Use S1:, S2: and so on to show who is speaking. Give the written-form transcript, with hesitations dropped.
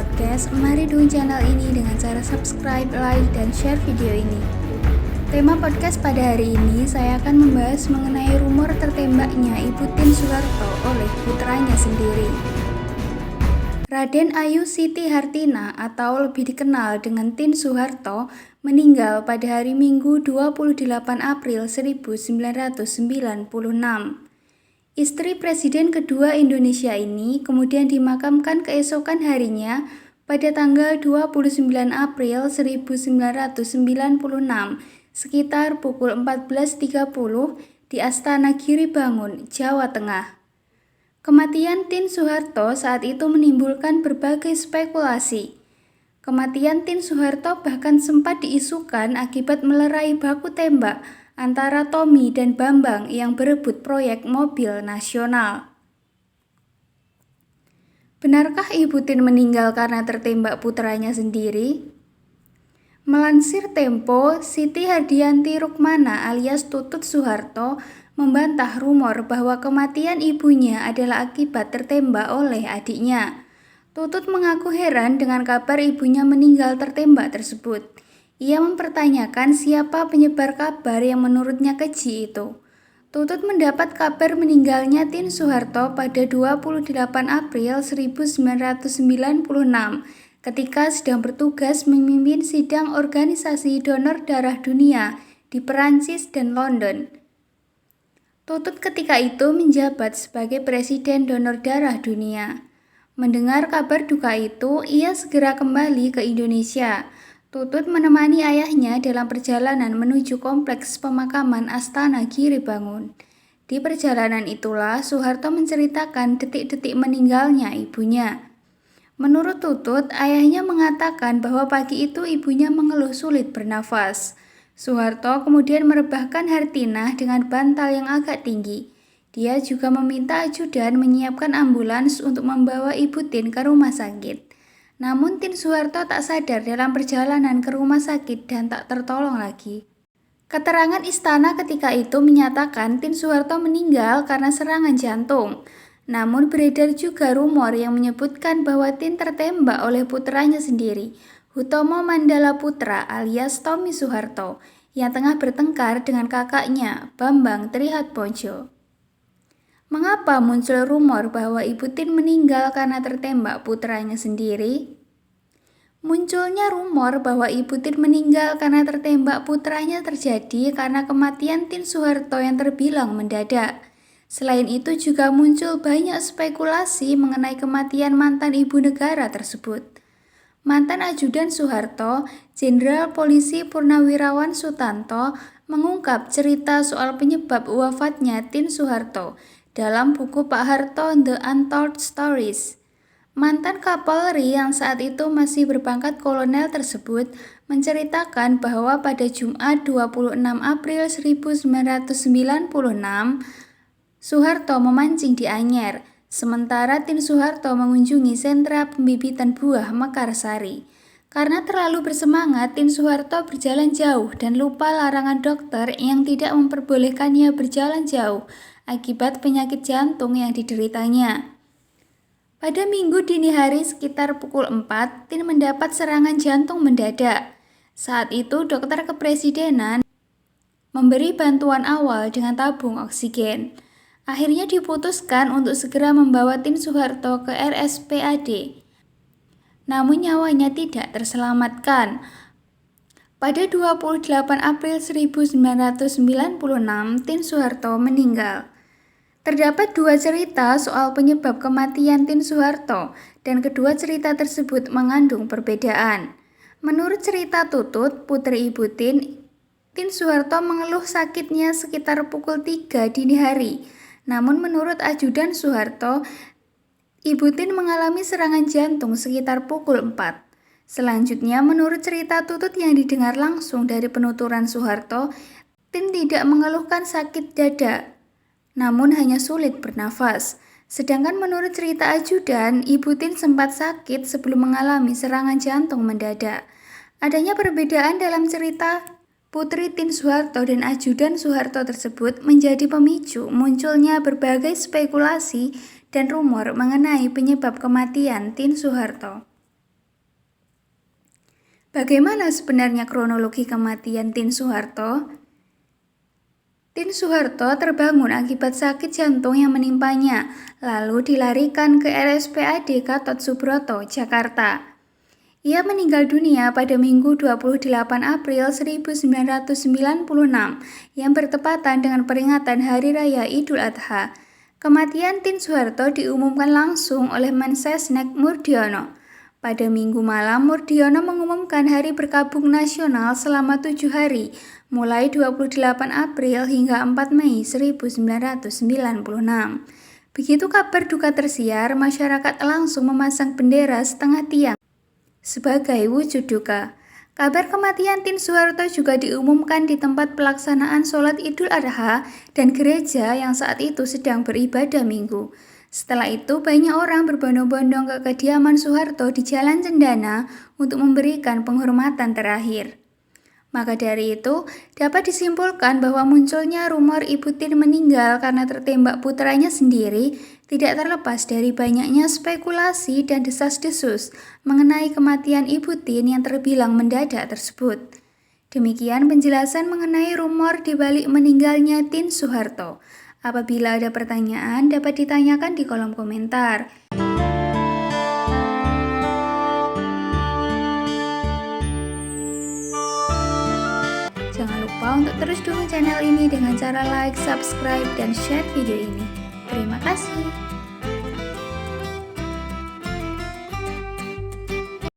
S1: podcast, mari dukung channel ini dengan cara subscribe, like, dan share video ini. Tema podcast pada hari ini, saya akan membahas mengenai rumor tertembaknya Ibu Tien Soeharto oleh putranya sendiri. Raden Ayu Siti Hartina atau lebih dikenal dengan Tien Soeharto meninggal pada hari Minggu 28 April 1996. Istri Presiden kedua Indonesia ini kemudian dimakamkan keesokan harinya pada tanggal 29 April 1996 sekitar pukul 14.30 di Astana Giribangun, Jawa Tengah. Kematian Tien Soeharto saat itu menimbulkan berbagai spekulasi. Kematian Tien Soeharto bahkan sempat diisukan akibat melerai baku tembak antara Tommy dan Bambang yang berebut proyek mobil nasional. Benarkah Ibu Tien meninggal karena tertembak putranya sendiri? Melansir Tempo, Siti Hardianti Rukmana alias Tutut Soeharto membantah rumor bahwa kematian ibunya adalah akibat tertembak oleh adiknya. Tutut mengaku heran dengan kabar ibunya meninggal tertembak tersebut. Ia mempertanyakan siapa penyebar kabar yang menurutnya keji itu. Tutut mendapat kabar meninggalnya Tien Soeharto pada 28 April 1996 ketika sedang bertugas memimpin sidang organisasi donor darah dunia di Perancis dan London. Tutut ketika itu menjabat sebagai Presiden Donor Darah Dunia. Mendengar kabar duka itu, ia segera kembali ke Indonesia. Tutut menemani ayahnya dalam perjalanan menuju kompleks pemakaman Astana Giribangun. Di perjalanan itulah Soeharto menceritakan detik-detik meninggalnya ibunya. Menurut Tutut, ayahnya mengatakan bahwa pagi itu ibunya mengeluh sulit bernafas. Soeharto kemudian merebahkan Hartinah dengan bantal yang agak tinggi. Dia juga meminta ajudan menyiapkan ambulans untuk membawa Ibu Tien ke rumah sakit. Namun Tien Soeharto tak sadar dalam perjalanan ke rumah sakit dan tak tertolong lagi. Keterangan istana ketika itu menyatakan Tien Soeharto meninggal karena serangan jantung. Namun beredar juga rumor yang menyebutkan bahwa Tien tertembak oleh putranya sendiri, Hutomo Mandala Putra alias Tommy Soeharto, yang tengah bertengkar dengan kakaknya, Bambang Trihatbojo. Mengapa muncul rumor bahwa Ibu Tien meninggal karena tertembak putranya sendiri? Munculnya rumor bahwa Ibu Tien meninggal karena tertembak putranya terjadi karena kematian Tien Soeharto yang terbilang mendadak. Selain itu juga muncul banyak spekulasi mengenai kematian mantan ibu negara tersebut. Mantan ajudan Soeharto, Jenderal Polisi Purnawirawan Sutanto, mengungkap cerita soal penyebab wafatnya Tien Soeharto dalam buku Pak Harto The Untold Stories. Mantan Kapolri yang saat itu masih berpangkat kolonel tersebut menceritakan bahwa pada Jumat 26 April 1996, Soeharto memancing di Anyer, sementara Tien Soeharto mengunjungi sentra pembibitan buah Mekarsari. Karena terlalu bersemangat, Tien Soeharto berjalan jauh dan lupa larangan dokter yang tidak memperbolehkannya berjalan jauh akibat penyakit jantung yang dideritanya. Pada Minggu dini hari sekitar pukul 4, Tien mendapat serangan jantung mendadak. Saat itu dokter kepresidenan memberi bantuan awal dengan tabung oksigen. Akhirnya diputuskan untuk segera membawa Tien Soeharto ke RSPAD. Namun nyawanya tidak terselamatkan. Pada 28 April 1996, Tien Soeharto meninggal. Terdapat dua cerita soal penyebab kematian Tien Soeharto, dan kedua cerita tersebut mengandung perbedaan. Menurut cerita Tutut, putri Ibu Tien Soeharto mengeluh sakitnya sekitar pukul 3 dini hari. Namun menurut ajudan Soeharto, Ibu Tien mengalami serangan jantung sekitar pukul 4. Selanjutnya, menurut cerita Tutut yang didengar langsung dari penuturan Soeharto, Tien tidak mengeluhkan sakit dada, namun hanya sulit bernafas. Sedangkan menurut cerita ajudan, Ibu Tien sempat sakit sebelum mengalami serangan jantung mendadak. Adanya perbedaan dalam cerita Putri Tien Soeharto dan ajudan Soeharto tersebut menjadi pemicu munculnya berbagai spekulasi dan rumor mengenai penyebab kematian Tien Soeharto. Bagaimana sebenarnya kronologi kematian Tien Soeharto? Tien Soeharto terbangun akibat sakit jantung yang menimpanya, lalu dilarikan ke RSPAD Gatot Subroto, Jakarta. Ia meninggal dunia pada Minggu 28 April 1996 yang bertepatan dengan peringatan Hari Raya Idul Adha. Kematian Tien Soeharto diumumkan langsung oleh Mensesnek Murdiono. Pada Minggu malam, Murdiono mengumumkan hari berkabung nasional selama 7 hari, mulai 28 April hingga 4 Mei 1996. Begitu kabar duka tersiar, masyarakat langsung memasang bendera setengah tiang sebagai wujud duka. Kabar kematian Tien Soeharto juga diumumkan di tempat pelaksanaan sholat Idul Adha dan gereja yang saat itu sedang beribadah minggu. Setelah itu, banyak orang berbondong-bondong ke kediaman Soeharto di Jalan Cendana untuk memberikan penghormatan terakhir. Maka dari itu, dapat disimpulkan bahwa munculnya rumor Ibu Tien meninggal karena tertembak putranya sendiri tidak terlepas dari banyaknya spekulasi dan desas-desus mengenai kematian Ibu Tien yang terbilang mendadak tersebut. Demikian penjelasan mengenai rumor di balik meninggalnya Tien Soeharto. Apabila ada pertanyaan, dapat ditanyakan di kolom komentar. Jangan lupa untuk terus dukung channel ini dengan cara like, subscribe, dan share video ini. Terima kasih.